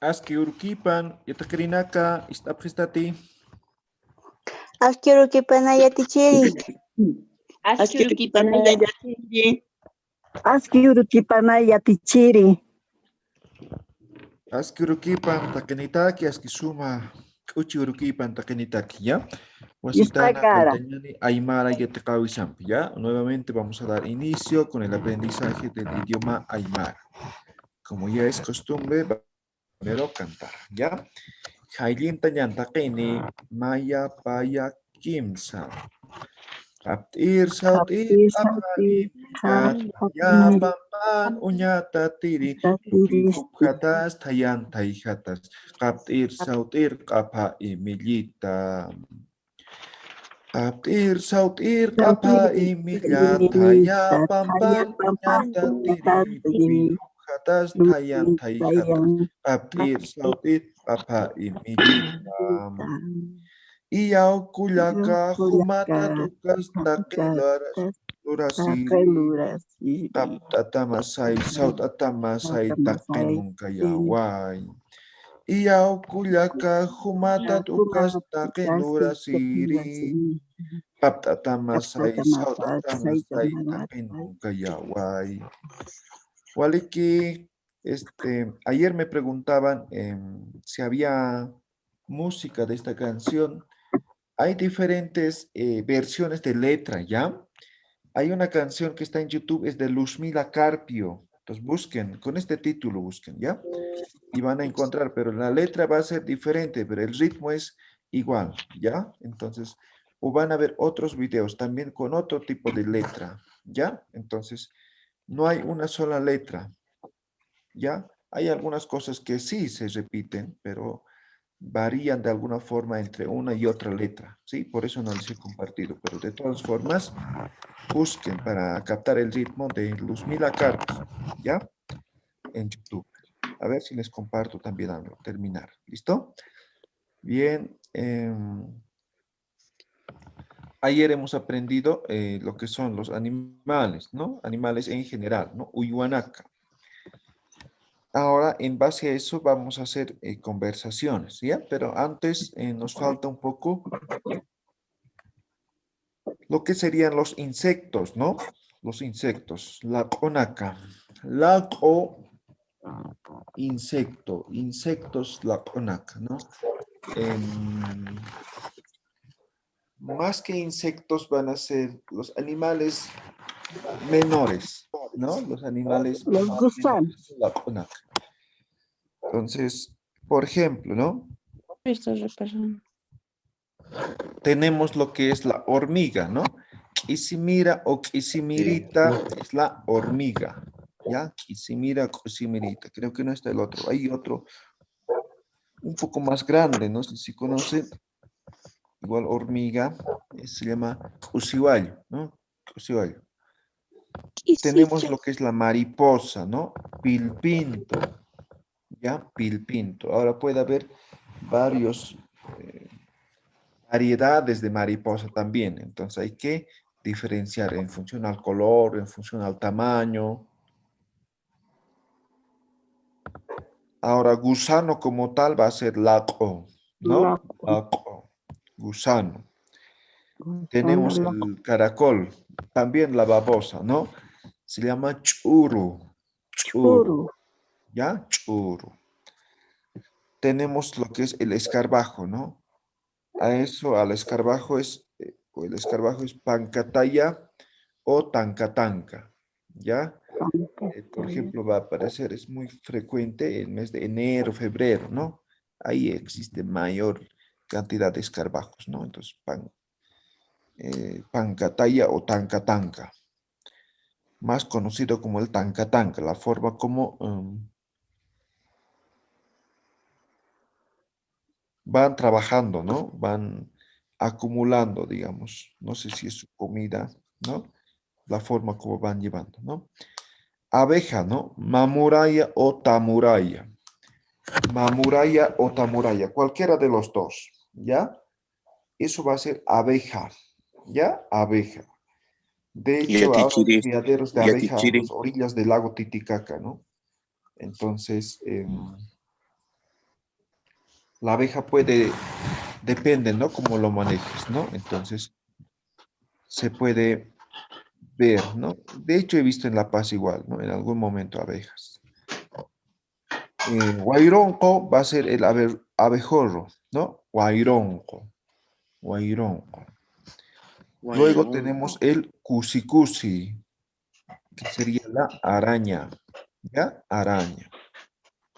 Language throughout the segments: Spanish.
Aski urkipan, yatakirinaka, istapjistati. Askyurukipanaya tichiri. Askyurukipanaya tichiri. Askyurukipanaya tichiri. Aski urkipan, takenitaki, aski suma. Uchi urkipan, takenitaki, ¿ya? Wasitana, Istagara. Kaltañani, Aymara, Yetekawisampi, ¿ya? Nuevamente vamos a dar inicio con el aprendizaje del idioma Aymara. Como ya es costumbre, primero cantar, ¿ya? Hayllinta ñantakini, Maya, Paya, Kimsa. Aptir, sautir, apai, ya, pampan, uñata, tiri, jatas, tayan, jatas. Aptir, sautir, kapa, millita. Aptir, sautir, kapa, millata, ya, pampan, uñata, tiri, jatas, tayan, jatas. Aptir, sautir, kapa, millita. Iyao kulaka humata tukas takilaras lurasiri taptatamasay saut atamasay takinung kayaway. Iyao kulaka humata tukas takilurasiri taptatamasay saut atamasay takinung kayaway. Waliki, ayer me preguntaban si había música de esta canción. Hay diferentes versiones de letra, ¿ya? Hay una canción que está en YouTube, es de Luzmila Carpio. Entonces busquen, con este título busquen, ¿ya? Y van a encontrar, pero la letra va a ser diferente, pero el ritmo es igual, ¿ya? Entonces, o van a ver otros videos también con otro tipo de letra, ¿ya? Entonces, no hay una sola letra, ¿ya? Hay algunas cosas que sí se repiten, pero varían de alguna forma entre una y otra letra, ¿sí? Por eso no les he compartido, pero de todas formas, busquen para captar el ritmo de Luzmila Carpio, ¿ya? En YouTube. A ver si les comparto también al terminar, ¿listo? Bien, ayer hemos aprendido lo que son los animales, ¿no? Animales en general, ¿no? Uyuanaca. Ahora, en base a eso, vamos a hacer conversaciones, ¿ya? Pero antes nos falta un poco lo que serían los insectos, ¿no? Los insectos, la conaca. La o insecto, insectos, la conaca, ¿no? Más que insectos van a ser los animales menores, ¿no? Los animales Los gusanos. la conaca. Entonces, por ejemplo, ¿no? Tenemos lo que es la hormiga, ¿no? Quisimira o quisimirita es la hormiga, ¿ya? Quisimira, quisimirita. Creo que no está el otro. Hay otro un poco más grande, no sé si conocen. Igual hormiga, se llama cusiballo, ¿no? Cusiballo. Tenemos lo que es la mariposa, ¿no? Pilpinto, ¿ya? Pilpinto. Ahora puede haber varios variedades de mariposa también. Entonces hay que diferenciar en función al color, en función al tamaño. Ahora, gusano como tal va a ser laco, ¿no? Laco, gusano. Tenemos el caracol, también la babosa, ¿no? Se llama churu, churu, ¿ya? Churu. Tenemos lo que es el escarabajo, ¿no? Al escarabajo el escarabajo es pancataya o tancatanca, ¿ya? Por ejemplo, va a aparecer, es muy frecuente en el mes de enero, febrero, ¿no? Ahí existe mayor cantidad de escarabajos, ¿no? Entonces, pancataya o tancatanca, más conocido como el tancatanca, la forma como van trabajando, ¿no? Van acumulando, digamos, no sé si es su comida, ¿no? La forma como van llevando, ¿no? Abeja, ¿no? Mamuraya o tamuraya. Mamuraya o tamuraya, cualquiera de los dos, ¿ya? Eso va a ser abeja, ¿ya? Abeja. De hecho, ahora hay criaderos de abeja a las orillas del lago Titicaca, ¿no? Entonces, La abeja puede, depende, ¿no? Cómo lo manejes, ¿no? Entonces, se puede ver, ¿no? De hecho, he visto en La Paz igual, ¿no? En algún momento abejas. Guaironco va a ser el abejorro, ¿no? Guaironco, guaironco. Luego tenemos el cusicusi, que sería la araña, ¿ya? Araña.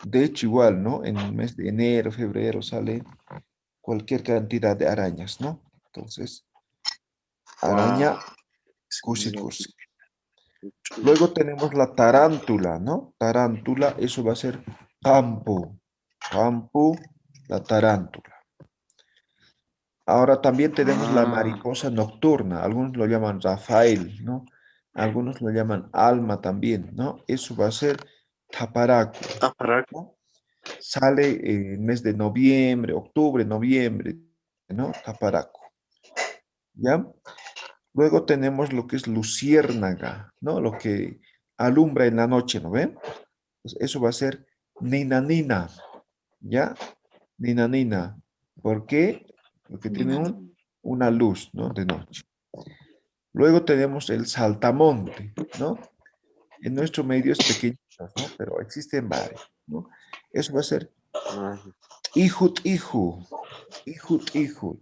De hecho, igual, ¿no? En el mes de enero, febrero sale cualquier cantidad de arañas, ¿no? Entonces, araña, cusicusi. Luego tenemos la tarántula, ¿no? Tarántula, eso va a ser campo, campo, la tarántula. Ahora también tenemos la mariposa nocturna, algunos lo llaman Rafael, ¿no? Algunos lo llaman alma también, ¿no? Eso va a ser taparaco, ¿no? Sale en el mes de noviembre, octubre, noviembre, ¿no? Taparaco, ¿ya? Luego tenemos lo que es luciérnaga, ¿no? Lo que alumbra en la noche, ¿no ven? Pues eso va a ser nina nina, ¿ya? Nina nina. ¿Por qué? Porque tiene una luz, ¿no? De noche. Luego tenemos el saltamonte, ¿no? En nuestro medio es pequeño, ¿no? Pero existen varios, ¿no? Eso va a ser ihut ihu, ihut ihu.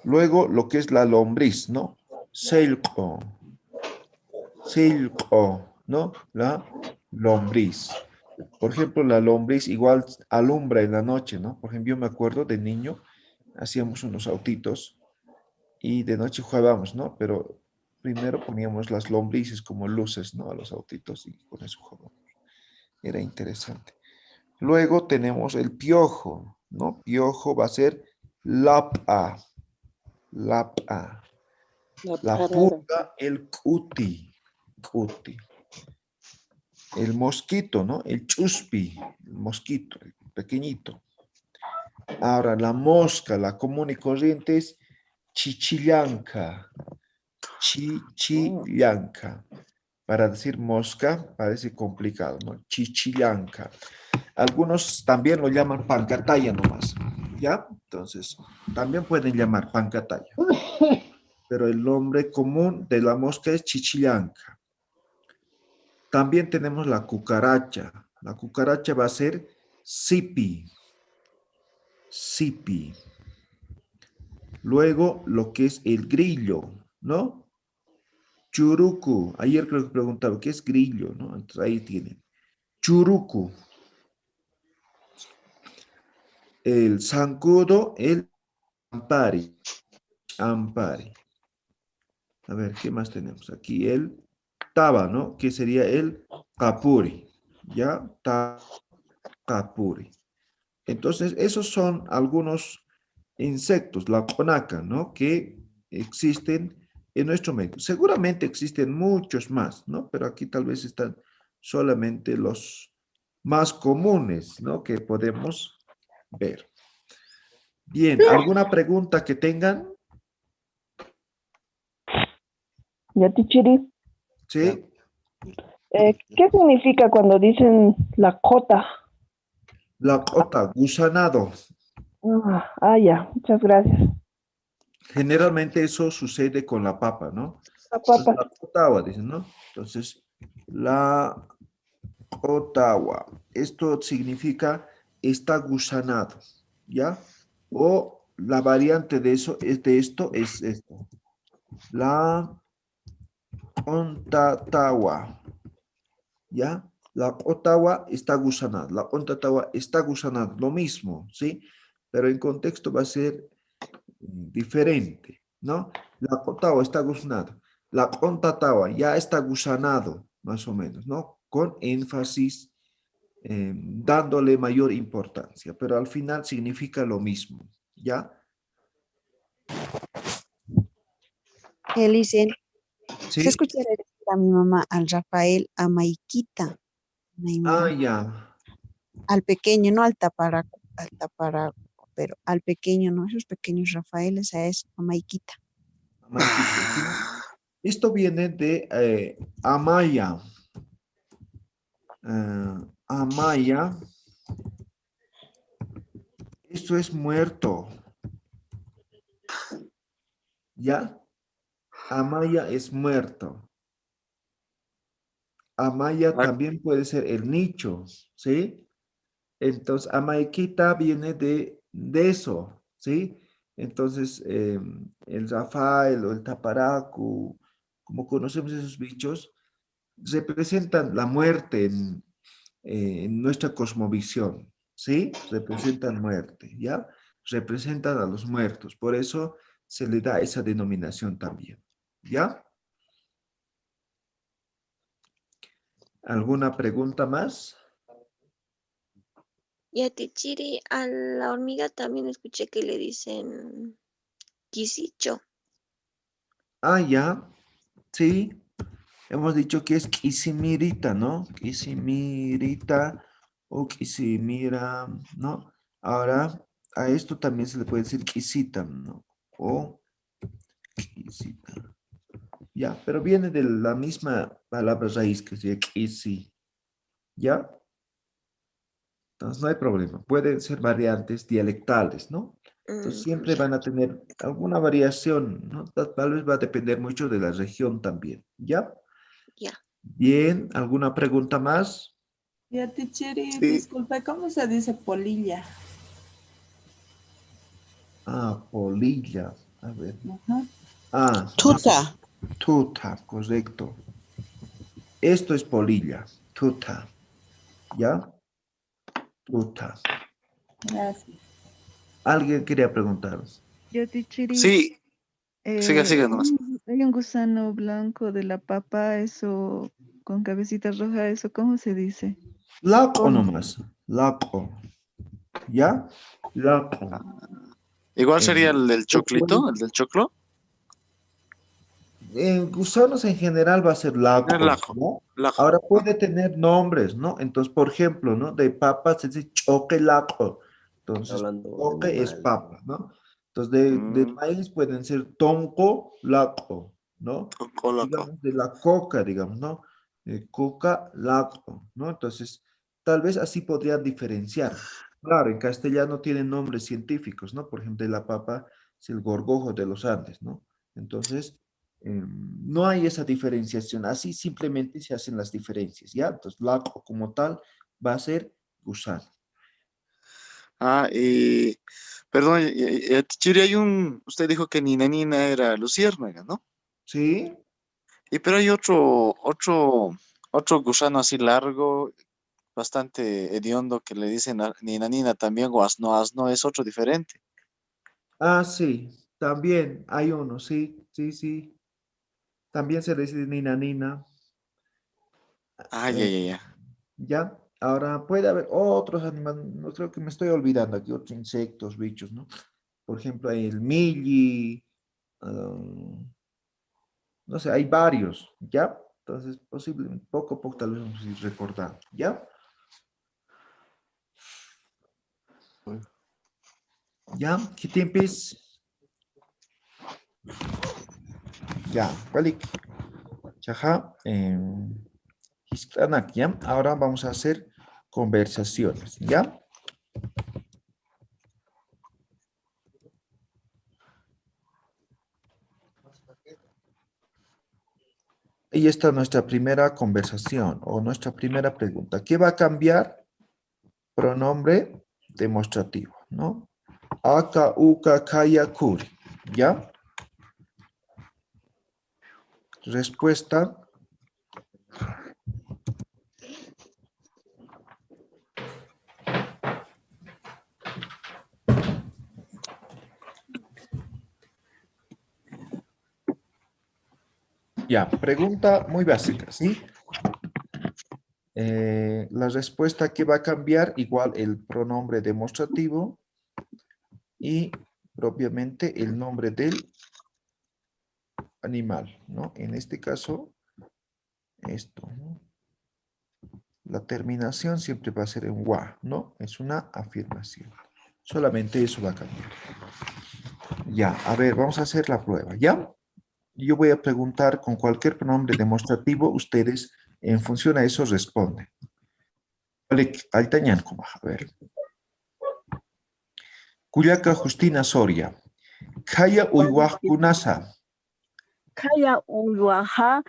Luego lo que es la lombriz, ¿no? Selco, selco, ¿no? La lombriz. Por ejemplo, la lombriz igual alumbra en la noche, ¿no? Por ejemplo, yo me acuerdo de niño, hacíamos unos autitos y de noche jugábamos, ¿no? Pero primero poníamos las lombrices como luces, ¿no? A los autitos y con eso jugábamos. Era interesante. Luego tenemos el piojo, ¿no? Piojo va a ser lapa, lapa. La pulga, el cuti, cuti. El mosquito, ¿no? El chuspi, el mosquito, el pequeñito. Ahora, la mosca, la común y corriente es chichillanca, chichillanca. Para decir mosca parece complicado, ¿no? Chichillanca. Algunos también lo llaman pancataya nomás, ¿ya? Entonces, también pueden llamar pancataya. Pero el nombre común de la mosca es chichillanca. También tenemos la cucaracha. La cucaracha va a ser sipi, sipi. Luego, lo que es el grillo, ¿no? Churucu. Ayer creo que preguntaba, ¿qué es grillo? ¿No? Entonces ahí tienen. Churucu. El zancudo, el ampari. Ampari. A ver, ¿qué más tenemos? Aquí el taba, ¿no? Que sería el capuri. ¿Ya? Capuri. Entonces, esos son algunos insectos, la conaca, ¿no? Que existen en nuestro medio. Seguramente existen muchos más, ¿no? Pero aquí tal vez están solamente los más comunes, ¿no? Que podemos ver. Bien, ¿alguna pregunta que tengan? Ya, Tichiri. Sí. ¿Qué significa cuando dicen la cota? La cota, gusanado. Ya, muchas gracias. Generalmente eso sucede con la papa, ¿no? La Entonces, papa. la cotagua, dicen, ¿no? Entonces, la cotagua. Esto significa está gusanado, ¿ya? O la variante de eso, de esto es esto. La ontatawa, ¿ya? La Ottawa está gusanada, la Ontatawa está gusanada, lo mismo, ¿sí? Pero en contexto va a ser diferente, ¿no? La Ottawa está gusanada, la Ontatawa ya está gusanado, más o menos, ¿no? Con énfasis, dándole mayor importancia, pero al final significa lo mismo, ¿ya? Dicen, se ¿Sí? escucha decir a mi mamá, al Rafael, a Maiquita, Ah, Naimara, ya. al pequeño, no al taparaco, pero al pequeño, ¿no? Esos pequeños Rafaeles, a eso, a Maiquita. Amaikito, ¿sí? Esto viene de Amaya. Amaya Esto es muerto. ¿Ya? Amaya es muerto. Amaya Ah, también puede ser el nicho, ¿sí? Entonces, Amaikita viene de eso, ¿sí? Entonces, el Rafael o el Taparacu, como conocemos esos bichos, representan la muerte en nuestra cosmovisión, ¿sí? Representan muerte, ¿ya? Representan a los muertos, por eso se le da esa denominación también, ¿ya? ¿Alguna pregunta más? Y a Tichiri, a la hormiga también escuché que le dicen quisicho. Ah, ya, sí. Hemos dicho que es Quisimirita, ¿no? Quisimirita o Quisimira, ¿no? Ahora, a esto también se le puede decir Quisita, ¿no? O Quisita. Ya, pero viene de la misma palabra raíz que sería Quisi, ¿ya? Entonces no hay problema. Pueden ser variantes dialectales, ¿no? Entonces siempre Ya, van a tener alguna variación, ¿no? Tal vez va a depender mucho de la región también, ¿ya? ya. Bien, ¿alguna pregunta más? Y a Tichiri, sí, disculpe, ¿cómo se dice polilla? Ah, polilla. A ver. Ajá. Ah, Tuta. tuta, correcto. Esto es polilla, tuta. ¿Ya? Tuta. Gracias. ¿Alguien quería preguntar? Yo, Tichiri, sí, siga nomás. hay un gusano blanco de la papa, eso con cabecita roja, eso, ¿cómo se dice? Laco Con, nomás. Laco. ¿Ya? Laco. Igual sería Eh, el del puede- choclito, el del choclo. gusanos en general va a ser El laco, ajo, ¿no? el ajo. Ahora puede Ajá. tener nombres, ¿no? Entonces, por ejemplo, ¿no? De papa se dice choque laco. Entonces, Hablando de choque es animal. papa, ¿no? Entonces, de Mm, maíz pueden ser tonco laco, ¿no? coloco. Digamos, de la coca, digamos, ¿no? Coca laco, ¿no? Entonces, tal vez así podrían diferenciar. Claro, en castellano tienen nombres científicos, ¿no? Por ejemplo, de la papa es el gorgojo de los Andes, ¿no? Entonces, no hay esa diferenciación, así simplemente se hacen las diferencias, ¿ya? Entonces, laco como tal va a ser gusano. Ah, perdón, Tichiri, usted dijo que Nina Nina era luciérnaga, ¿no? ¿Sí? Y pero hay otro gusano así largo, bastante hediondo, que le dicen Nina Nina también, o asno asno, es otro diferente. Ah, sí, también hay uno, sí, sí, sí. También se le dice nina nina. Ah, ya, eh, ya, ya. ¿Ya? Ahora puede haber otros animales, no creo que me estoy olvidando aquí, otros insectos, bichos, ¿no? Por ejemplo, hay el milli, no sé, hay varios, ¿ya? Entonces, posiblemente, poco a poco tal vez vamos a ir recordando, ¿ya? ¿Ya? ¿Qué tiempos? Ya, vale. Chaja, Hispanac, ¿ya? Ahora vamos a hacer conversaciones, ¿ya? Y esta es nuestra primera conversación o nuestra primera pregunta. ¿Qué va a cambiar? Pronombre demostrativo, ¿no? Aka, uka, kaya, kuri, ¿ya? Respuesta. Ya, pregunta muy básica, ¿sí? La respuesta que va a cambiar, igual el pronombre demostrativo y propiamente el nombre del animal, ¿no? En este caso, esto, ¿no? La terminación siempre va a ser en wa, ¿no? Es una afirmación. Solamente eso va a cambiar. Ya, a ver, vamos a hacer la prueba, ¿ya? Yo voy a preguntar con cualquier pronombre demostrativo, ustedes en función a eso responden. Vale, altañan, como, a ver. Cuyaca Justina Soria. Kaya Uywajkunasa. Kaya uywaha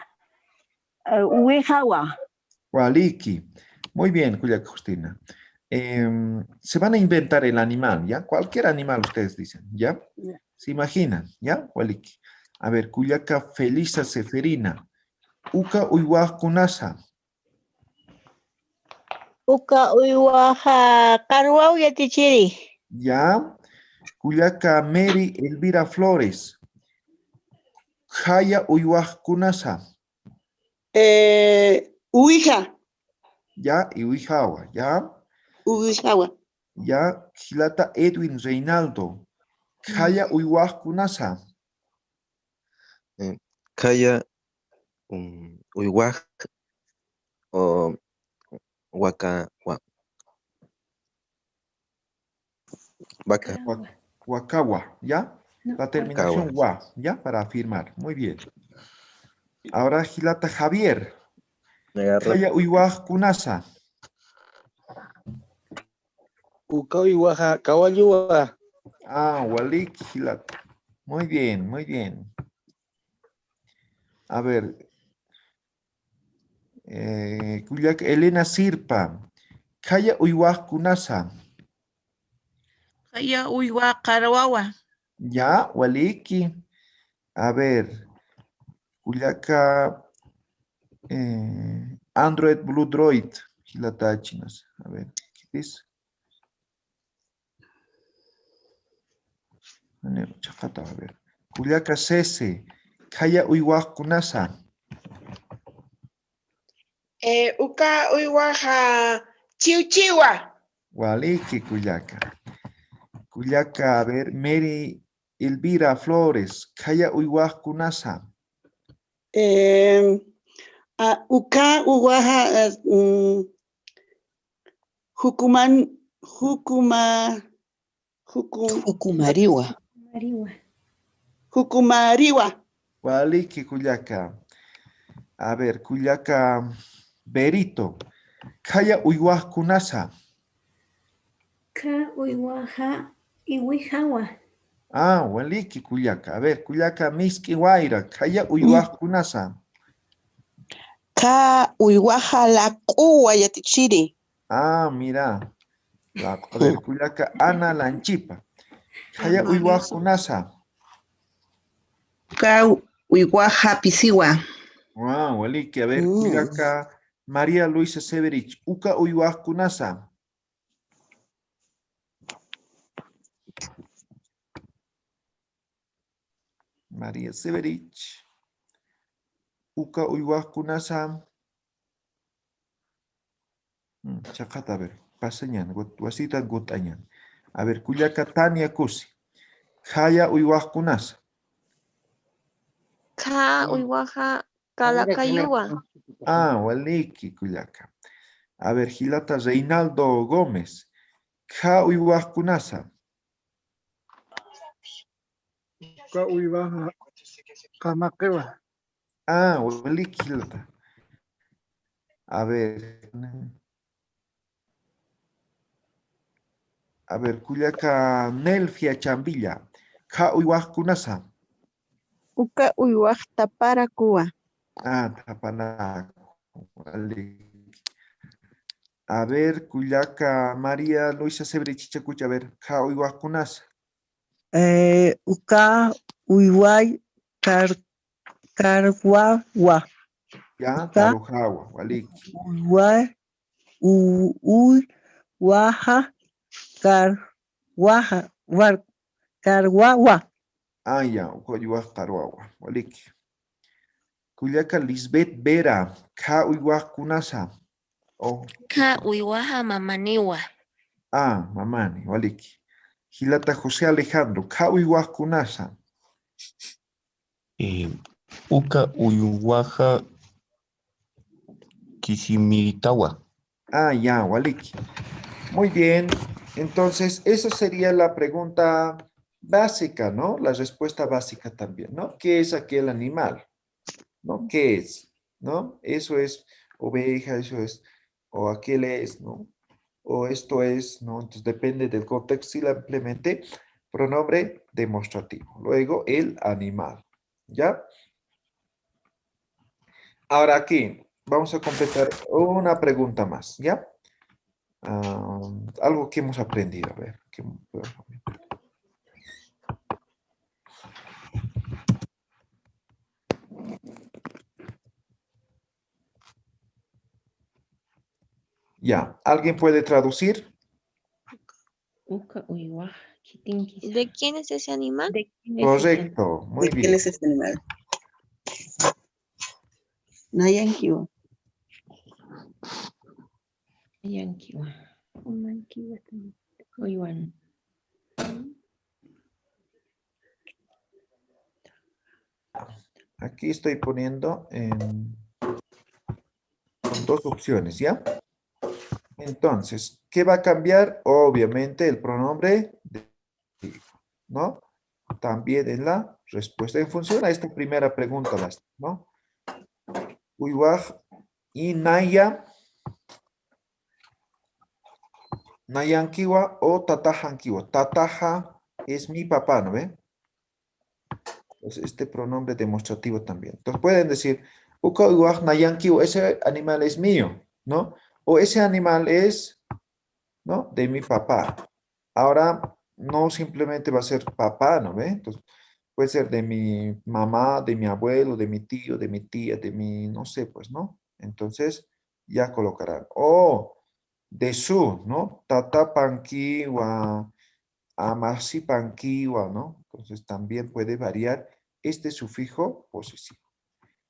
uwihawa. Waliki. Muy bien, Cuyaca Justina. Se van a inventar el animal, ¿ya? Cualquier animal ustedes dicen, ¿ya? ¿Se imaginan? ¿Ya? Waliki. A ver, Cuyaca Felisa Seferina. Uka Uywajkunasa. Uka uywaha karwau yatichiri. ¿Ya? Cuyaca Mary Elvira Flores. Kaya Uywajkunasa. Uija. ¿Ya? Y Uijawa, ¿ya? Uijawa. ¿Ya? Gilata Edwin Reinaldo. Kaya Uywajkunasa. Kaya uywaj o Wakawa, ¿ya? No, La terminación wa, ¿ya? Para afirmar. Muy bien. Ahora Gilata Javier. Kaya Uywajkunasa. Uka uywaha kawalluwa. Ah, Waliki Gilata. Muy bien, muy bien. A ver. Cuyaca Elena Sirpa. Kaya Uywajkunasa. Kaya uywa karwawa. Ya, Waliki. A ver. Cuyaca Android Blue Droid. Gilatachinas. A ver, ¿qué es? Chacata, a ver. Cuyaca Cese. Kaya Uywajkunasa. Uka uywaha chiuchiwa. Waliki Cuyaca. Cuyaca, a ver, Mary Elvira Flores. Kaya Uywajkunasa. Uka uwaha hukumariwa. Hukumariwa. Waliki Cuyaca. A ver, Cuyaca Berito. Kaya Uywajkunasa. Ka uywaha iwihawa. Ah, Waliki Cuyaca. A ver, Cuyaca Miski Guaira. Kaya Uywajkunasa. Ka uywaha la kuwa yatichiri. Ah, mira. A ver, Cuyaca Ana Lanchipa. Kaya Uywajkunasa. Ka uywaha pisiwa. Ah, Waliki. A ver, Cuyaca María Luisa Severich. Uka Uywajkunasa. María Severich. Uka Uywajkunasa. Chakata, a ver. Pasañan. Wasita gutañan. A ver, Cuyaca Tania Kusi. Kaya Uywajkunasa. Ka uywaha kalakayuwa. Ah, Waliki Cuyaca. A ver, Gilata Reinaldo Gómez. Ka Uywajkunasa. Uka uywaha kamakewa. Ah, Waliki Gilata. A ver. A ver, Cuyaca Nelfia Chambilla. Ka Uywajkunasa. Uka uywaj tapara kuwa. Ah, Tapanaco. Waliki. A ver, Cuyaca María Luisa Sebrechicha Cucha. A ver, Ka Uywajkunasa. Uka uyway karwawa. Ya, Uka Tarujawa. Waliki. uywaha karwawa. Ah, ya, Ucoyuaj Taruagua. Waliki. Cuyaca Lisbeth Vera. Ka Uywajkunasa. Oh. Ka uywaha mamaniwa. Ah, mamani. Waliki. Gilata José Alejandro. Ka Uywajkunasa. Uka uywaha Kishimitawa. Ah, ya, Waliki. Muy bien. Entonces, esa sería la pregunta básica, ¿no? La respuesta básica también, ¿no? ¿Qué es aquel animal? ¿No? ¿Qué es? ¿No? Eso es oveja, eso es, o aquel es, ¿no? o esto es, ¿no? Entonces depende del contexto. Simplemente pronombre demostrativo. Luego el animal, ¿ya? Ahora aquí vamos a completar una pregunta más, ¿ya? Algo que hemos aprendido, a ver. Ya, ¿alguien puede traducir? ¿De quién es ese animal? Correcto, muy ¿De quién bien. es este animal? Nayankiwa. Aquí estoy poniendo con dos opciones, ¿ya? Entonces, ¿qué va a cambiar? Obviamente el pronombre, ¿no? También en la respuesta. En función a esta primera pregunta, ¿no? Uywaj y Naya, Nayankiwa o Tatajankiwa. Tataja es mi papá, ¿no ve? Entonces, este pronombre demostrativo también. Entonces pueden decir, Uka Uywaj Nayankiwa, ese animal es mío, ¿no? O ese animal es, ¿no? De mi papá. Ahora, no simplemente va a ser papá, ¿no ve? Entonces, puede ser de mi mamá, de mi abuelo, de mi tío, de mi tía, de mi, no sé, pues, ¿no? Entonces, ya colocarán. O de su, ¿no? Tata panquiwa, amasi panquiwa, ¿no? Entonces, también puede variar este sufijo posesivo.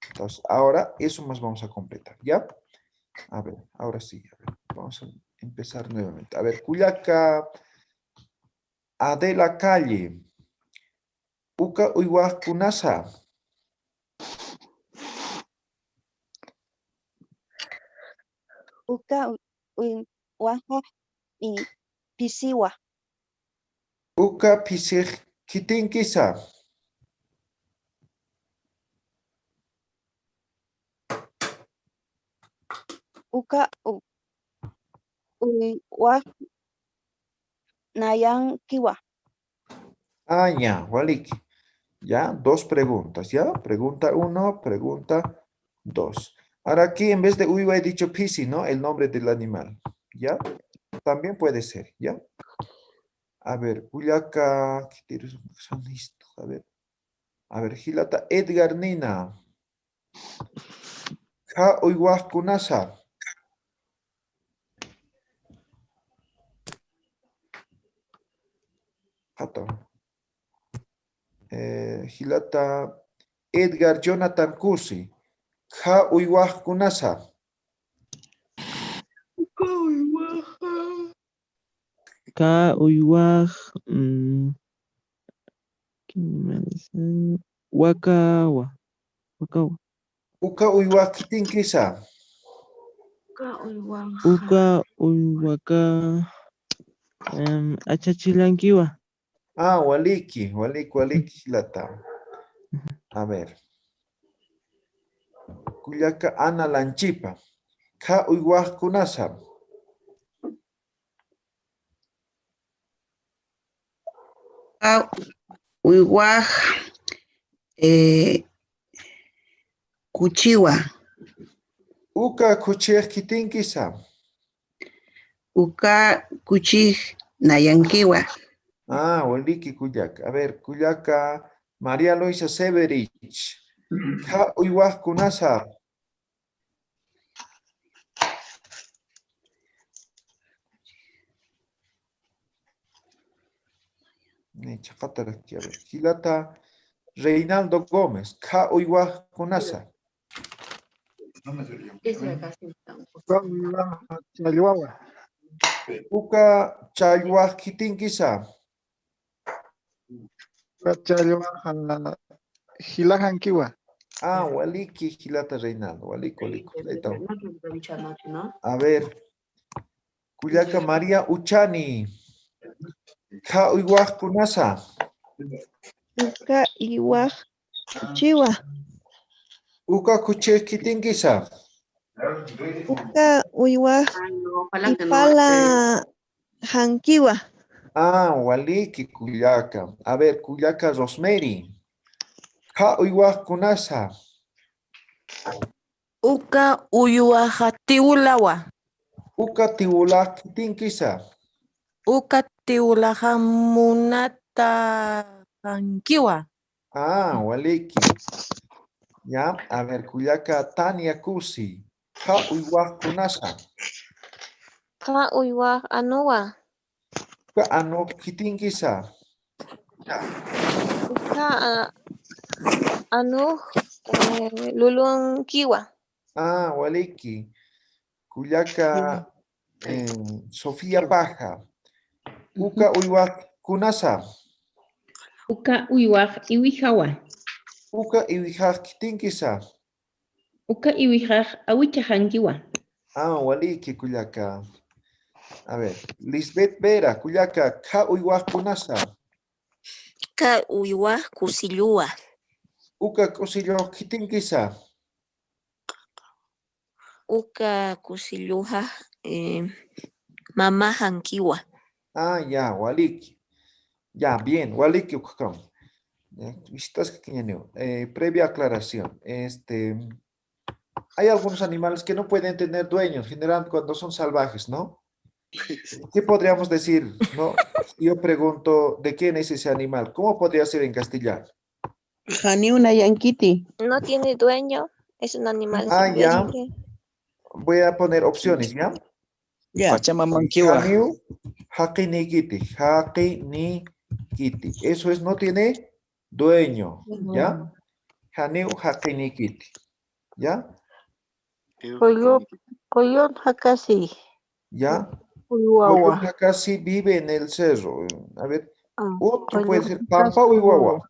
Entonces, ahora eso más vamos a completar, ¿ya? A ver, ahora sí, a ver, vamos a empezar nuevamente. A ver, Cuyaca, A de la calle. Uka Uywaj Kunasa. Uka Uywaj y Pisiwa. Uka Pisij Kitinkisa. Uka Uywaj Nayankiwa. Ah, ya, Waliki. Ya, dos preguntas, ¿ya? Pregunta 1, pregunta 2. Ahora aquí en vez de Uywa he dicho Pisi, ¿no? El nombre del animal, ¿ya? También puede ser, ¿ya? A ver, Cuyaca, ¿qué son listos? A ver, Gilata, Edgar Nina. Ja Uywaj Kunasa. Jato. Gilata, Edgar Jonathan Cusi. Ja Uywaj Kunasa. Ka Uywaj Wakawa. Uka Uywaj Kitinkisa. Uka Uywaka Achachilankiwa. Ah, Waliki, Gilata. A ver. Kuyaka Ana Lanchipa. Ka Uywaj Kunasa. Uywaj Kuchiwa. Uka Kuchej Kitinkisa. Uka Kuchij Nayankiwa. Ah, Waliki Kuyaka. A ver, Kuyaka María Luisa Severich. Ka Uywaj Kunasa. Gilata Reinaldo Gómez. Ka Uywaj Kunasa. Uka Chayuaj Kitinkisa. Gilajankiwa. Ah, Waliki Gilata Reinaldo. Waliki. A ver. Kuyaka María Uchani. Ka Uywaj Kunasa. Uka Uywaj Kuchiwa. Uka Kuchej Kitinkisa. Uka uywaj ipala hankiwa. Ah, waliki kuyaka. A ver, kuyaka Rosemary. Ha uywaj kunasa. Uka uyuaja tiulawa. Uka tiulak tinkisa. Uka tiulaja munata hankiwa. Ah, waliki. Ya, a ver, kuyaka Tania Kusi. Ha uywaj kunasa. Ka uywaj anuwa. Uka ano kitinkisa. Uka anu lulun kiwa. Ah, waliki. Kuyaka Sofía Paja. Uka uywaj kunasa. Uka uywaj iwijawa. Uka iwijaj kitinkisa. Uka iwijaj awicha hankiwa. Ah, waliki kuyaka. A ver, Lisbeth Vera, kuyaka ka uywaj kunasa. Ka uywaj kusillua. Uka kusillo kitinkisa. Uka kusilluja mama hankiwa. Ah, ya, waliki. Ya, bien, waliki ukakam. Visitas que previa aclaración. Hay algunos animales que no pueden tener dueños, generalmente cuando son salvajes, ¿no? ¿Qué podríamos decir, no? Yo pregunto, ¿de quién es ese animal? ¿Cómo podría ser en castellano? Hani una yanquiti. No tiene dueño. Es un animal Ah, ya. silvestre. Voy a poner opciones, ¿ya? Ya. Pachamamanquiwa. Haniu, haqinikiti, haqinikiti. Eso es, no tiene dueño, ¿ya? Haniu, haqinikiti, ¿ya? Coyot hakasi. ¿Ya? Uyuawa. Coyón Hakasi vive en el cerro. A ver, otro puede ser Pampa Uyuawa.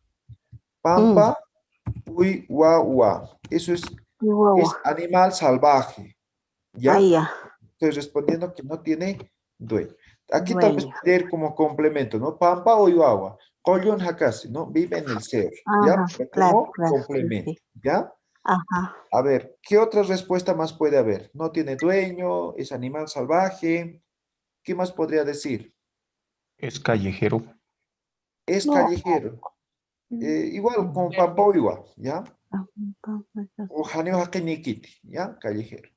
Pampa Uyuawa. Eso es animal salvaje. ¿Ya? Estoy respondiendo que no tiene dueño. Aquí tal vez leer como complemento, ¿no? Pampa Uyuawa. Coyón Hakasi, ¿no? Vive en el cerro. ¿Ya? Como complemento. ¿Ya? Ajá. A ver, ¿qué otra respuesta más puede haber? No tiene dueño, es animal salvaje. ¿Qué más podría decir? Es callejero. Es callejero. Igual con Pampoiwa, ¿ya? O Haneo Hakenikiti, ¿ya? Callejero.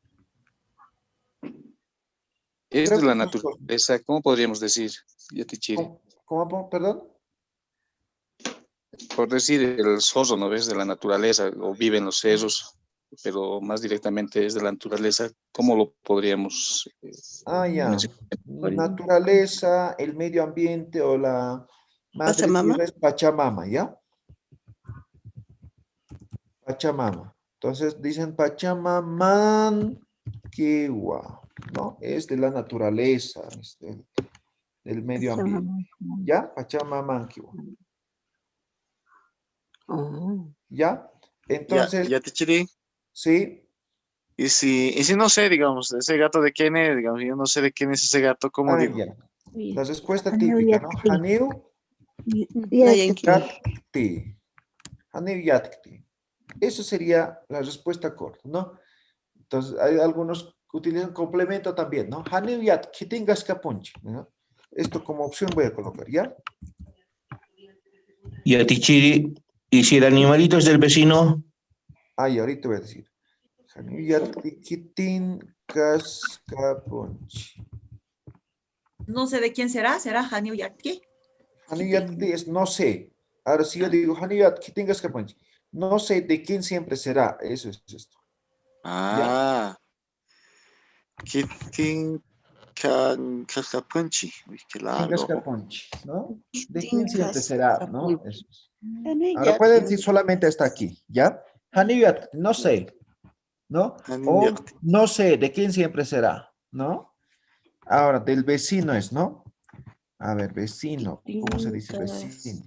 Es Creo de la que naturaleza, ¿cómo podríamos decir? Yatichiri. ¿Cómo? Perdón. Por decir, el zorro, ¿no ves? De la naturaleza, o vive en los cerros, pero más directamente es de la naturaleza. ¿Cómo lo podríamos Ah, ya. mencionar? Naturaleza, el medio ambiente o la madre Pachamama. tierra es Pachamama, ¿ya? Pachamama. Entonces dicen Pachamamanquiwa, ¿no? Es de la naturaleza, del medio ambiente. ¿Ya? Pachamamanquiwa. ¿Ya? Entonces. Yatichiri. Sí. Y si no sé, digamos, ese gato de quién es, digamos, yo no sé de quién es ese gato, ¿cómo digo? Ya. La respuesta típica, ¿no? Haneu Yatkti. Haneu Yatkti. Eso sería la respuesta corta, ¿no? Entonces, hay algunos que utilizan complemento también, ¿no? Haneu Yatkti tengas capunchi, ¿no? Esto como opción voy a colocar, ¿ya? Y a Tichiri, ¿y si el animalito es del vecino? Ahí, ahorita voy a decir. Haneu Yatkti tengas capunchi. No sé de quién será. ¿Será Haniu Yatki? Haniu Yatki es no sé. Ahora si yo digo Haniu Yatki tengas capunchi. No sé de quién siempre será. Eso es esto. Ah. Kitin Capunchi. Uy, qué largo. ¿No? ¿De quién siempre será? ¿No? Eso es. Ahora pueden decir solamente hasta aquí, ¿ya? Haniyat, no sé, ¿no? O no sé, ¿de quién siempre será? ¿No? Ahora, del vecino es, ¿no? A ver, vecino. ¿Cómo se dice vecino?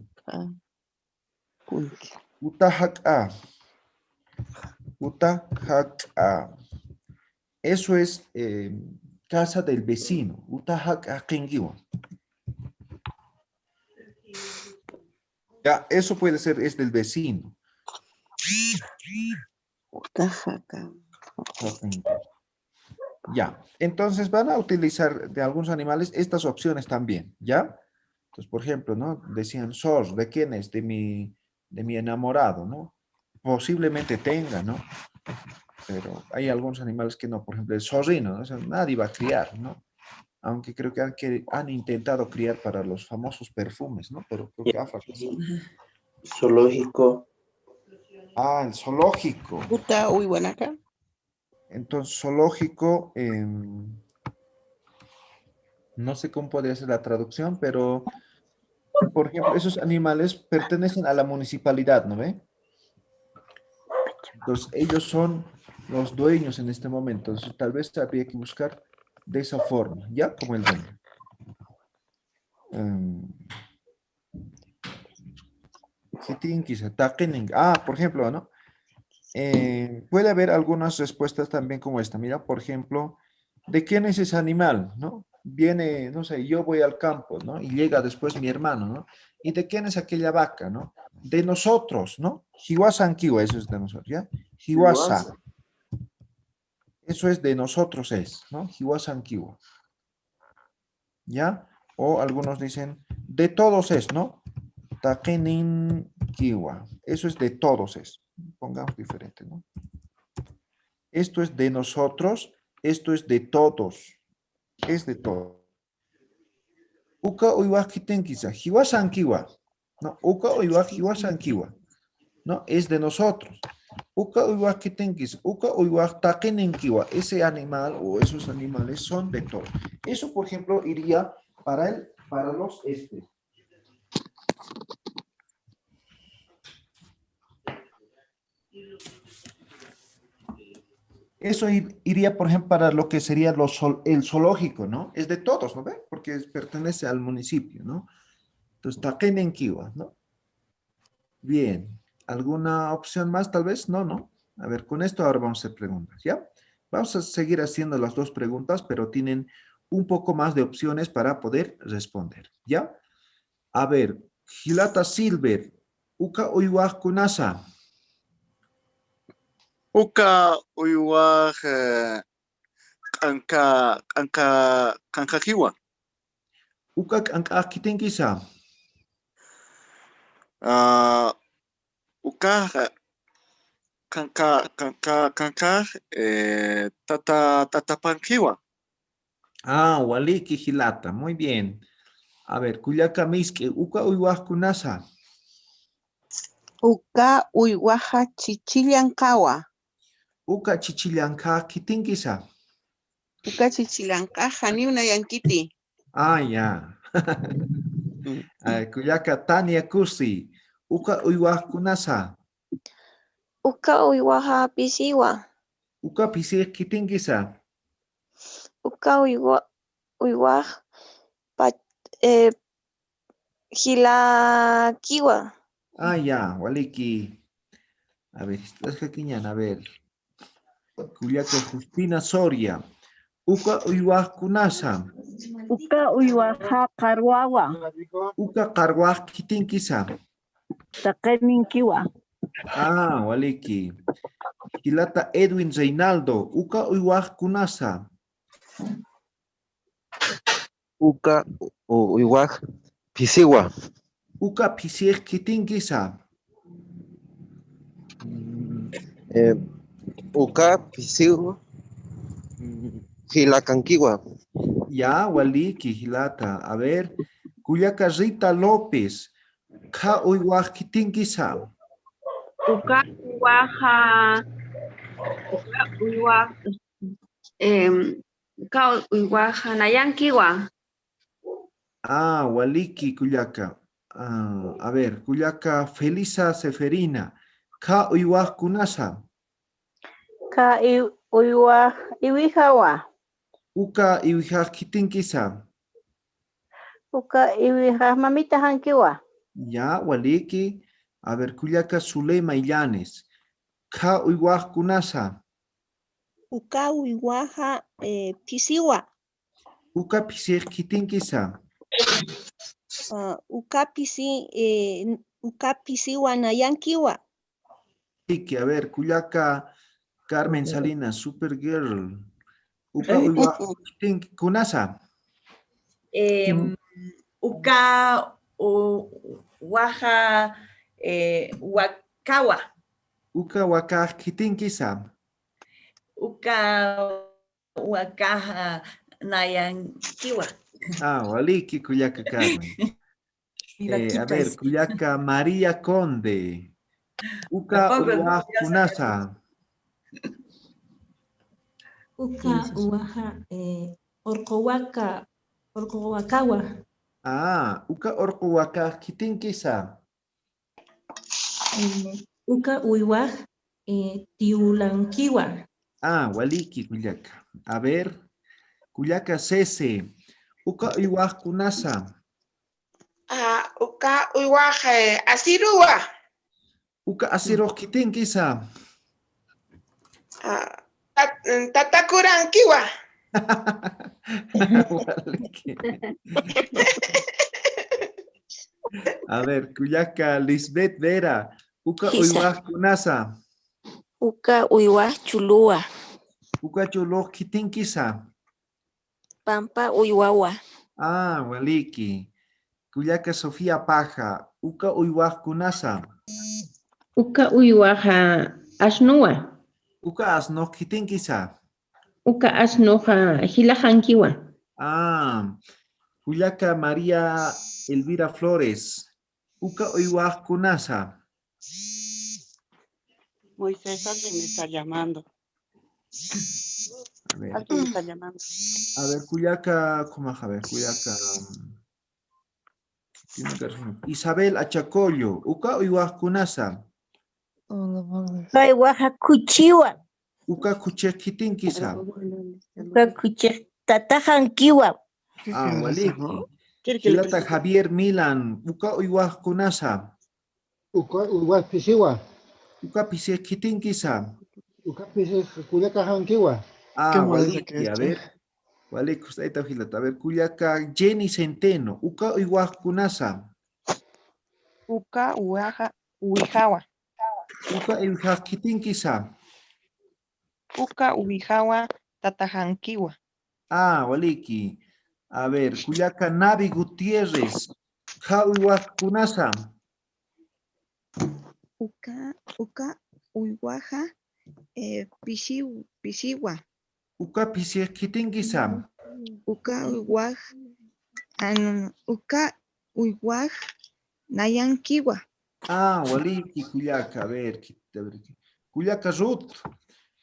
Utahak'a. Utahak'a. Eso es casa del vecino. Utahak'a Kengiwa. Ya, eso puede ser, es del vecino. Ya, entonces van a utilizar de algunos animales estas opciones también, ¿ya? Entonces, por ejemplo, ¿no? Decían, sos, ¿de quién es? De mi enamorado, ¿no? Posiblemente tenga, ¿no? Pero hay algunos animales que no, por ejemplo, el zorrino, ¿no? O sea, nadie va a criar, ¿no? Aunque creo que han intentado criar para los famosos perfumes, ¿no? Pero creo que ha fracasado. Zoológico. Ah, el zoológico. Uta Uywanaka. Entonces, zoológico, no sé cómo podría ser la traducción, pero, por ejemplo, esos animales pertenecen a la municipalidad, ¿no ve? Entonces, ellos son los dueños en este momento. Entonces, tal vez habría que buscar de esa forma, ¿ya? Como el dueño. Por ejemplo, ¿no? Puede haber algunas respuestas también como esta. Mira, por ejemplo, ¿de quién es ese animal? ¿No? Viene, no sé, yo voy al campo, ¿no? Y llega después mi hermano, ¿no? ¿Y de quién es aquella vaca, no? De nosotros, ¿no? Hiwasankiwa, eso es de nosotros, ¿ya? Hiwasa. Eso es de nosotros es, ¿no? Hiwasankiwa. ¿Ya? O algunos dicen, de todos es, ¿no? Takenin kiwa. Eso es de todos es. Pongamos diferente, ¿no? Esto es de nosotros, esto es de todos. Es de todos. Uka uiwak kitenkisa, hiwasan kiwa. No, uka uiwak hiwasan kiwa. No, es de nosotros. Uka uiwak kitenkisa, uka uiwak takenin kiwa. Ese animal o esos animales son de todos. Eso, por ejemplo, iría para los Eso iría, por ejemplo, para lo que sería el zoológico, ¿no? Es de todos, ¿no ve? Porque pertenece al municipio, ¿no? Entonces, Takenenkiwa, ¿no? Bien. ¿Alguna opción más, tal vez? No, no. A ver, con esto ahora vamos a hacer preguntas, ¿ya? Vamos a seguir haciendo las dos preguntas, pero tienen un poco más de opciones para poder responder, ¿ya? A ver, Gilata Silver, Uka Uiwaj Kunasa. Uka uywaj kankakiwa. Uka kankakitenkisa. Uka tatapankiwa. Ah, Waliki Gilata, muy bien. A ver, Kuyaka Miski, Uka Uiwaj Kunasa. Uka Uywaja Chichillankawa. Uka Chichillanka Kitinkisa. Uka Chichillanka Haniuna Yankiti. Ah, ya. Kuyaka Tania Kusi. Uka Uiwaj Kunasa. Uka uiwaja pisiwa. Uka Pisir Kitinkisa. Uka uiwaj hilakiwa. Ah, ya, Waliki. A ver, estás jaquiñan, a ver. Kuyaka Justina Soria. Uka Uiwaj Kunasa. Uka uywaja karwawa. Uka Karwaj Kitinkisa. Takeninkiwa. Ah, Waliki. Hilata Edwin Reinaldo. Uka Uiwaj Kunasa. Uka Uiwaj Pisiwa. Uka Pisir Kitinkisa. Uka Pisiwa. Hilakankiwa. Ya, Waliki, Hilata. A ver, Kuyaka Rita López. Ka Uiwaj Kitinkisa. Uka uiwaja ka uiwaja nayankiwa. Ah, Waliki, Kuyaka. A ver, Kuyaka Felisa Seferina. Ka Uiwaj Kunasa. Ka uywa iwihawa. Uka Iwija Kitinkisa. Uka iwiha mamita hankiwa. Ya, Waliki. A ver, Kuyaka Zulema Illanes. Ka Uiwaj Kunasa. Uka Uywaja Pisiwa. Uka Pisir Kitinkisa. Uka Pisiwa Nayankiwa. A ver, Kuyaka Carmen Salinas, Supergirl. Uka uywa kunasa. Uka waja wakawa. Uka waka kitinkisa. Uka wakaja nayankiwa. Waliki kuyaka Carmen. A ver, kuyaka María Conde. Uka uywa kunasa. Uka uwaha orkowakawa. Uka orkowaka kitinkisa. Uka uiwaj tiulankiwa. Waliki kuyaka. A ver, kuyaka Cese. Uka uywa kunasa. Uka uiwaj asirua. Uka asiro kitinkisa. Tatakurankiwa. A ver, kuyaka Lisbeth Vera. Uka uywa kunasa. Uka uywa chulua. Uka chulo kitinkisa. Pampa uywawa. Waliki. Kuyaka Sofía Paja. Uka uywa kunasa. Uka uywaja asnua. Uka asno kitinkisa. Uka asnoja hilajankiwa. Kuyaka María Elvira Flores. Uka uywa kunasa. Moisés, alguien me está llamando. A ver. Alguien me está llamando. A ver, kuyaka, ¿cómo a ver? Kuyaka. Isabel Achacollo. Uka uywa kunasa. Kay waja kuchiwa. Uka kuche kitinkisa. Uka kuche tatajankiwa. Waliki. Kilata Javier Milan. Uka uywa kunasa. Uka uywa pisiwa. Uka pise kitinkisa. Uka pise kuyaka hankiwa. Waliki, a ver. Waliki, usted a ver, kuyaka Jenny Centeno. Uka uywa kunasa. Uka uwaja uijawa. Uka uywa kitinkisa. Uka uijawa tatajankiwa. Waliki. A ver, kuyaka Navi Gutiérrez. Ka uywa kunasa. Uka uywaja pisiwa. Uka pise kitinkisa. Uka uiwaj nayankiwa. Waliki kuyaka, a ver, kuyaka Ruth.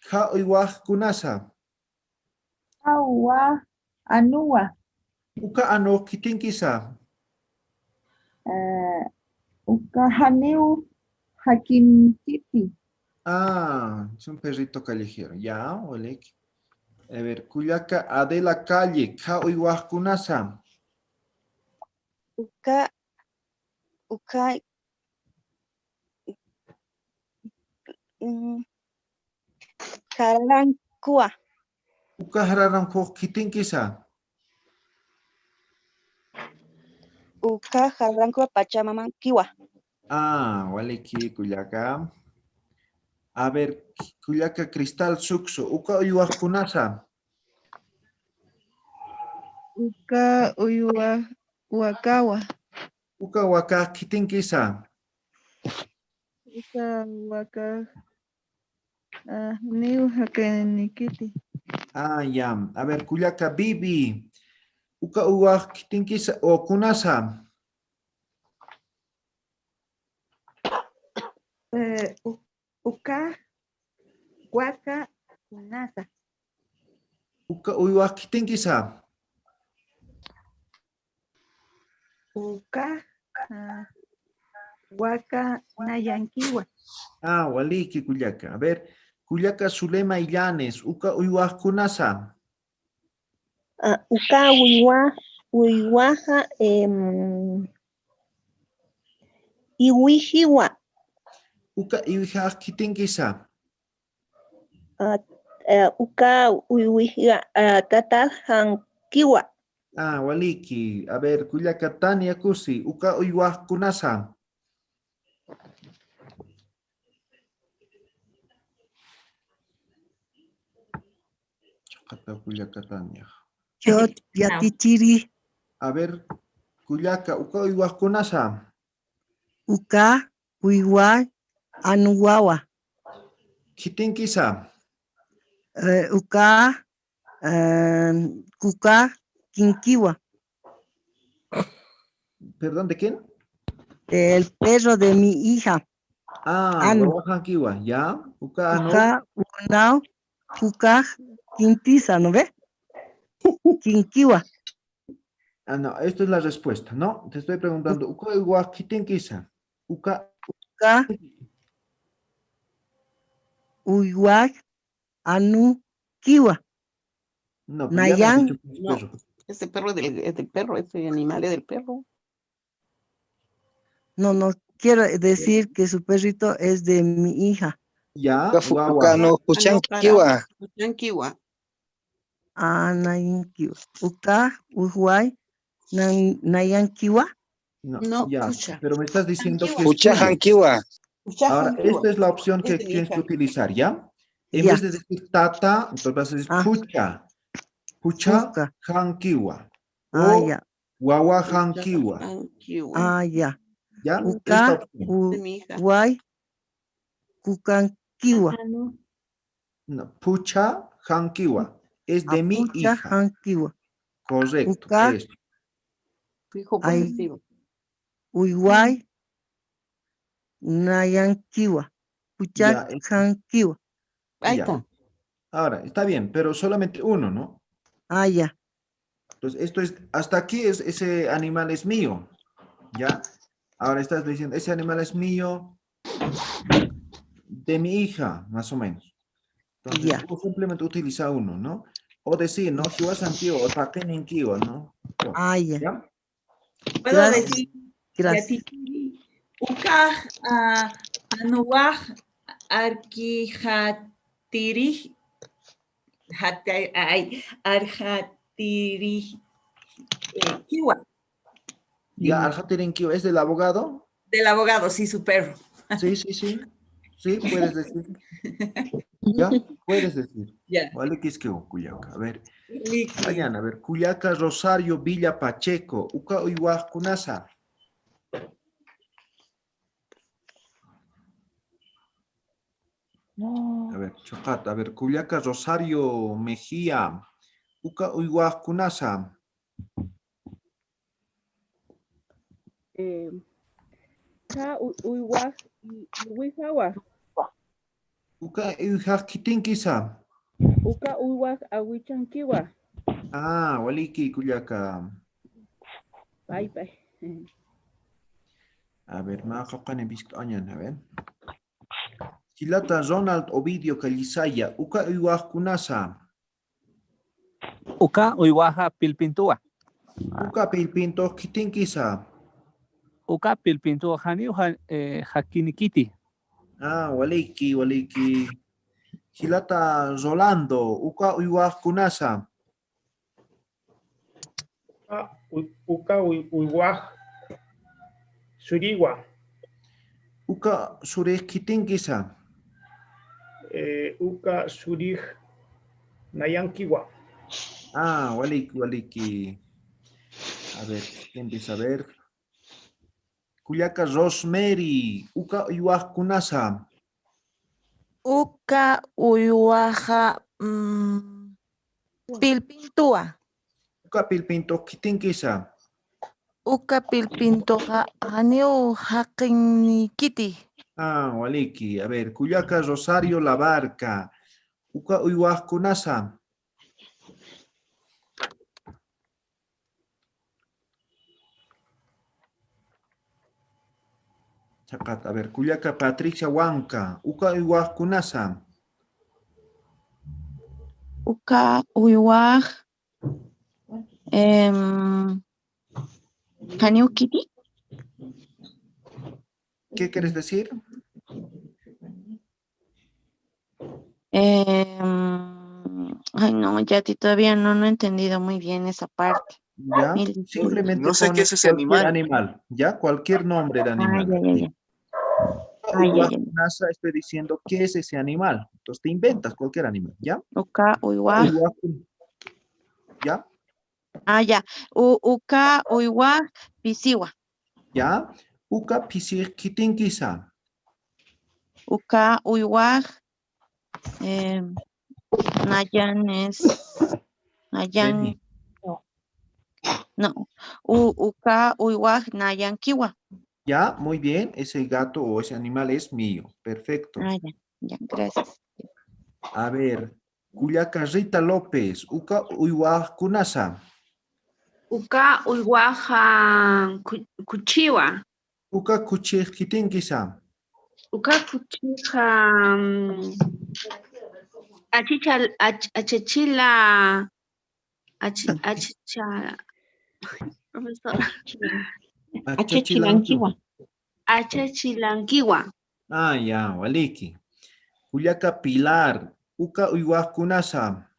Ka uywa kunasa. Uwa anua. Uka ano kitinkisa. Uka haneu hakinkiti. Es un perrito callejero. Ya, Waliki. A ver, kuyaka Adela Calle. Ka uywa kunasa. Uka Karankua. Uka hararanko kitinkisa. Uka Karankua Pachamamankiwa. Waliki kuyaka. A ver, kuyaka Cristal Suxo. Uka uywa kunasa. Uka uywa wakawa. Uka waka kitinkisa. Uka waka niu hakenikiti. Ya. A ver, kuyaka Bibi. Uka uywa kitinkisa o kunasa. Uka waka kunasa. Uka uywa kitinkisa. Uka waka nayankiwa. Waliki kuyaka. A ver, kuyaka Zulema Illanes. Uka uywa kunasa. Uka uywaja iwijiwa. Uka iwija kitinkisa. Uka uiwija tatajankiwa. Waliki. A ver, kuyaka Tania Kusi. Uka uywa kunasa. Chakata Kuyaka Tanya. Yo yatichiri. A ver, Kuyaka, uka uywa kunasa. Uka uywa anuwawa. Kitinkisa. Uka kuka kinkiwa. ¿Perdón, de quién? El perro de mi hija. Wawajankiwa, ¿ya? Uka unao, kuka quintiza, ¿no ve? Kinkiwa. No, esto es la respuesta, ¿no? Te estoy preguntando, uka uywa kitinkisa. Uka uywa anu kiwa. No, Nayan. No, ese perro es del perro, ese animal es del perro. No quiero decir que su perrito es de mi hija. Ya, Uka Kuchankiwa. Kuchankiwa. Nayankiwa. Uka Uhuay Nayankiwa. No, ya, pucha. pero me estás diciendo que es Kuchajankiwa. Ahora, esta es la opción que tienes que utilizar, ¿ya? En vez de decir tata, entonces vas a decir pucha. Pucha hankiwa. O guagua hankiwa. Ya. ¿Ya? Uka Uhuay Kukankiwa. No, pucha hankiwa. Es de mi hija. Hankiwa. Correcto. Uka Fijo posesivo. Uhuay Nayankiwa. Pucha hankiwa. Ahí está. Ahora, está bien, pero solamente uno, ¿no? Ya. Entonces, esto es, hasta aquí ese animal es mío, ¿ya? Ahora estás diciendo, ese animal es mío de mi hija, más o menos. Entonces, tú simplemente utiliza uno, ¿no? O decir, ¿no? Kiwasankiwa o takeninkiwa, ¿no? Ya. Puedo decir, Gracias. Uka anuwaj arkihatiri arhatiri kiwa. Ya, arhatirinkiwa, ¿es del abogado? Del abogado, sí, su perro. Sí. Sí, puedes decir. ¿Ya? Puedes decir. Ya. Vale, que es que Cuyaca. A ver. Mañana, a ver. Cuyaca, Rosario, Villa Pacheco. Uka Uyuaj Kunasa. A ver, Chocat. A ver, Cuyaca, Rosario, Mejía. Uka Uyuaj Kunasa. Ka Uyuaj Wihawa. Uka Uyuaj Kitinkisa. Uka Uyuaj Awichankiwa. Waliki, Cuyaca. Bye. A ver, Majakane Bisk Añan, a ver. Chilata Ronald Ovidio Calizaya. Uka Uyuaj Kunasa. Uka Uyuaja Pilpintua. Uka Pilpinto Kitinkisa. Uka Pilpintua Haniu Hakinikiti. Waliki. Chilata Rolando. Uka Uyuaj Kunasa. Uka Uyuaj Suriwa. Uka Surij Kitinkisa. Uka Surij Nayankiwa. Waliki. A ver, empieza a ver. Cuyaca Rosemary. Uka Uyuaj Kunasa. Uka Uyuaja Pilpintua. Uka Pilpinto Kitinkisa. Uka Pilpintoja Haniu Hakinikiti. Waliki. A ver, Cuyaca Rosario La Barca. Uka Uyuaj Kunasa. A ver, Cuyaca Patricia Huanca. Uka Uyuaj Kunasa. Uka Uyuaj Haniu Kiti. ¿Qué quieres decir? Ay, no, Yati, todavía no he entendido muy bien esa parte. Ya, simplemente no sé qué es ese cualquier animal. ¿Ya? Cualquier nombre de animal. Ya. Uihuajkunasa, estoy diciendo qué es ese animal. Entonces te inventas cualquier animal, ¿ya? Uka uiwaj. ¿Ya? Ah, ya. Uka uiwaj pisiwa. ¿Ya? Uka pisir kitinkisa. Uka uiwaj nayan es nayan. No. Uka uiwaj nayan kiwa. Ya, muy bien. Ese gato o ese animal es mío. Perfecto. Ah, ya. Ya, gracias. A ver, Cuyaca Rita López, Uka Uihuajkunasa. Uka uiwaja kuchiwa. Uka Kuchij Kitinkisa. Uka kuchija achechila achicha profesor. Achechilankiwa. Achechilankiwa. Ah, ya, waliki. Cuyaca Pilar, Uka Uihuajkunasa.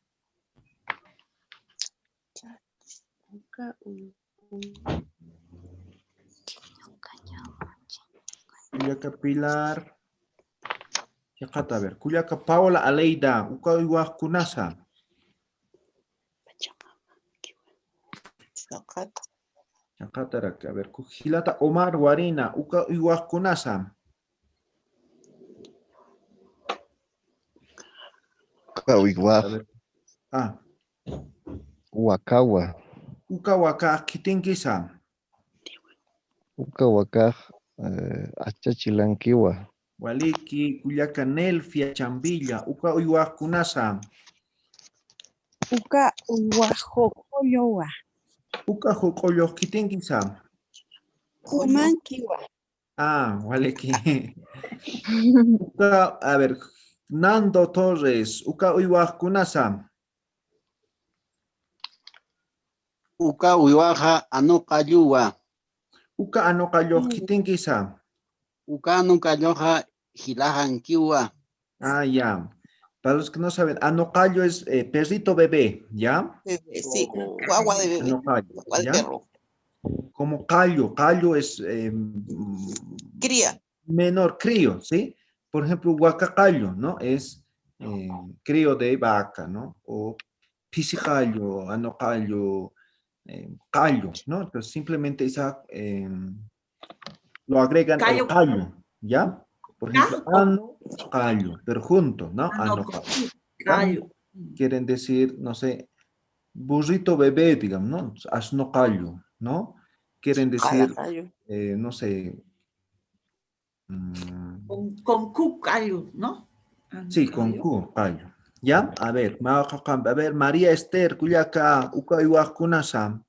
Cuyaca Pilar. A ver, Cuyaca Paola Aleida, Uka Uihuajkunasa. A ver, Hilata Omar Warina, Uka Uihuajkunasa. Uka uihuaj. Ah. Huacawa. Uka Waka Kitinkisa. Uka wakaj achachilankiwa. Waliki, Cuyaca Nelfia Chambilla, Uka Uihuajkunasa. Uka uihuajocoyowa. Uka Jocoyo Kitinkisa. Humankiwa. Ah, waliki. Uka, a ver, Nando Torres, Uka Uihuajkunasa. Uka uiwaja anokayuwa. Uka Anokayo Kitinkisa. Uka anokayoja hilajankiwa. Ah, ya. Para los que no saben, anocayo es perrito bebé, ¿ya? Bebé, sí, guagua de bebé. Anocayo, Guagua de ¿ya? perro. Como callo, callo es Cría. menor, crío, ¿sí? Por ejemplo, huacacayo, ¿no? Es crío de vaca, ¿no? O pisicallo, anocayo, callo, ¿no? Entonces simplemente esa, lo agregan Callo. el callo, ¿ya? Por ejemplo, ano, callo, pero juntos, ¿no? Ano, callo. Quieren decir, no sé, burrito bebé, digamos, ¿no? Asno callo, ¿no? Quieren decir, no sé. Con Q callo, ¿no? Sí, con Q, callo. ¿Ya? A ver, María Esther, Cuyaca, Uka Ihuajkunasa.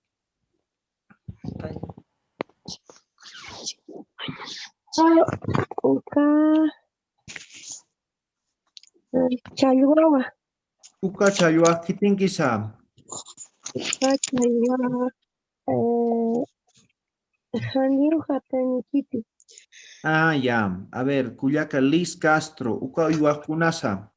Chayuawa. Uka Chayuaj Kitinkisa. Chayuawa. Janiu Hatanikiti. Ah, ya. A ver, Cuyaca Liz Castro, Uka Ihuajkunasa.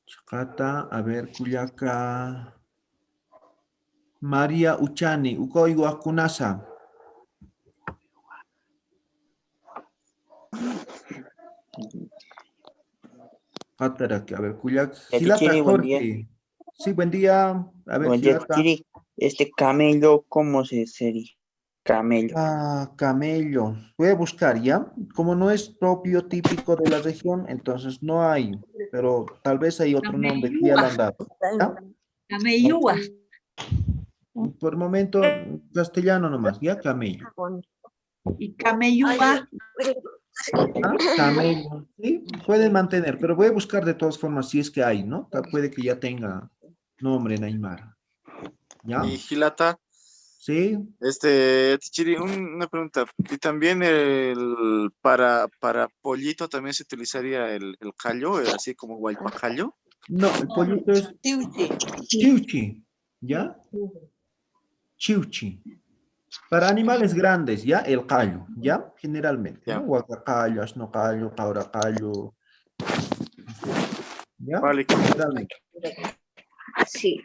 Chacata, a ver, Cuyaca. María Uchani, Uka Ihuajkunasa. A ver, Cuyaca. Gilata Jorge. Sí, buen día. A ver, Buen día, Gilata. Chiri. Camello, ¿cómo se sería? Camello. Ah, camello. Voy a buscar, ¿ya? Como no es propio típico de la región, entonces no hay. Pero tal vez hay otro nombre que ya lo han dado. ¿Ya? Camellúa. Por el momento, castellano nomás, ¿ya? Camello. Y camellúa. Ah, camello. Sí, pueden mantener, pero voy a buscar de todas formas si es que hay, ¿no? Puede que ya tenga nombre en Aymara. ¿Ya? Y Gilata. Sí. Chiri, una pregunta. Y también para pollito también se utilizaría el callo, así como guaypacallo. No, el pollito es chiuchi, ¿ya? Chiuchi. Para animales grandes, ¿ya? El callo, ¿ya? Generalmente, ¿no? Huacacallo, asnocallo, cauracallo. ¿Ya? Vale. Generalmente. Sí.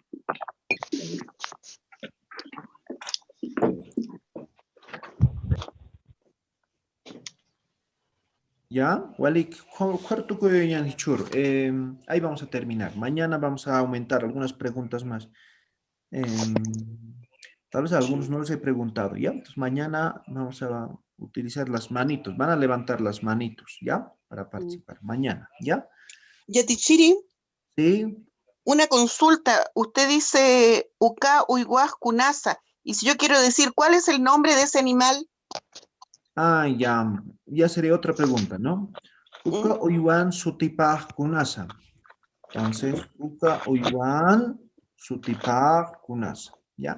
¿Ya? Walik, ahí vamos a terminar. Mañana vamos a aumentar algunas preguntas más. Tal vez a algunos no les he preguntado, ¿ya? Entonces mañana vamos a utilizar las manitos. Van a levantar las manitos, ¿ya? Para participar. Mañana, ¿ya? Yatichiri, Sí. una consulta. Usted dice Uka Uiguaj Kunasa. Y si yo quiero decir, ¿cuál es el nombre de ese animal? Ah, ya. Ya sería otra pregunta, ¿no? Uka Uiwan Sutipaj Kunasa. Entonces, Uka Uiwan Sutipaj Kunasa, ¿ya?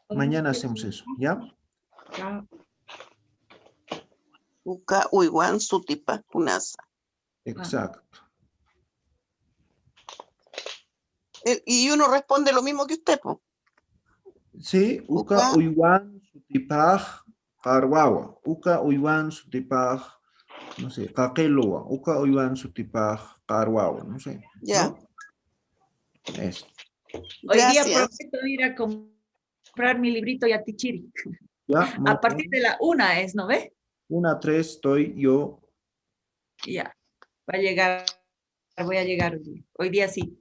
Mañana hacemos eso, ¿ya? Uka Uiguan Sutipaj Kunasa. Exacto. Y uno responde lo mismo que usted, po. Sí, Uka Uiwan Sutipaj Karwawa. Uka Uiwan Sutipaj, no sé, Kakelowa. Uka Uiwan Sutipaj Karwawa, no sé. Ya. ¿No? Eso. Hoy día Gracias. prometo ir a comprar mi librito Yatichiri. Ya, muy A partir de la 1 es, ¿no ve? 1 a 3 estoy yo. Ya, va a llegar, voy a llegar hoy día sí.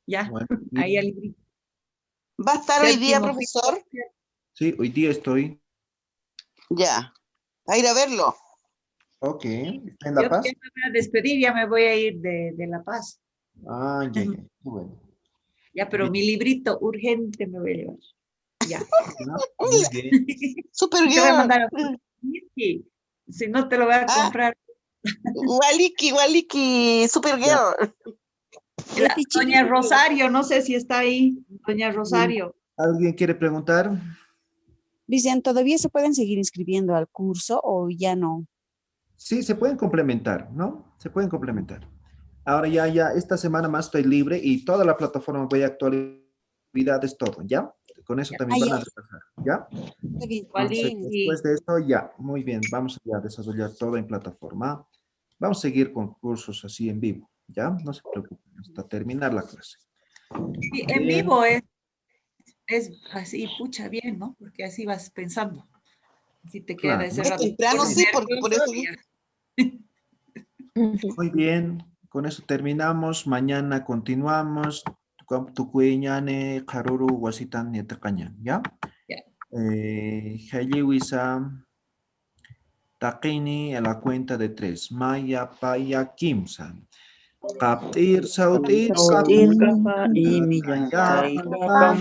Ya, Bueno, ahí al librito. ¿Va a estar hoy día, Séptimo profesor? sí, hoy día estoy. Ya. A ir a verlo. Ok. ¿Está en La Yo Paz? ya me voy a despedir, ya me voy a ir de La Paz. Ah, ya, ya. Qué bueno. Ya, pero mi librito urgente me voy a llevar. Ya. Muy bien. Super Te voy a girl. mandar si no te lo voy a comprar. Waliki, super girl. Doña Rosario, no sé si está ahí. Doña Rosario. ¿Alguien quiere preguntar? Dicen, ¿todavía se pueden seguir inscribiendo al curso o ya no? Sí, se pueden complementar, ¿no? Se pueden complementar. Ahora ya, esta semana más estoy libre y toda la plataforma voy a actualidades, todo, ¿ya? Con eso también van a repasar, ¿ya? Entonces, después de esto, ya, muy bien, vamos a desarrollar todo en plataforma. Vamos a seguir con cursos así en vivo, ¿ya? No se preocupen, hasta terminar la clase. Sí, en vivo es así, pucha, bien, ¿no? Porque así vas pensando. Si te queda Claro. ese rato. Temprano sí, porque por eso. Muy bien, con eso terminamos. Mañana continuamos. Tukueñane, Karuru, Wasitan, Netakaña, ¿ya? Wisa, Takini, a la cuenta de 3. Maya, Paya, Kimsa. Kaptir, Sautir, Kapa imiya kai kapam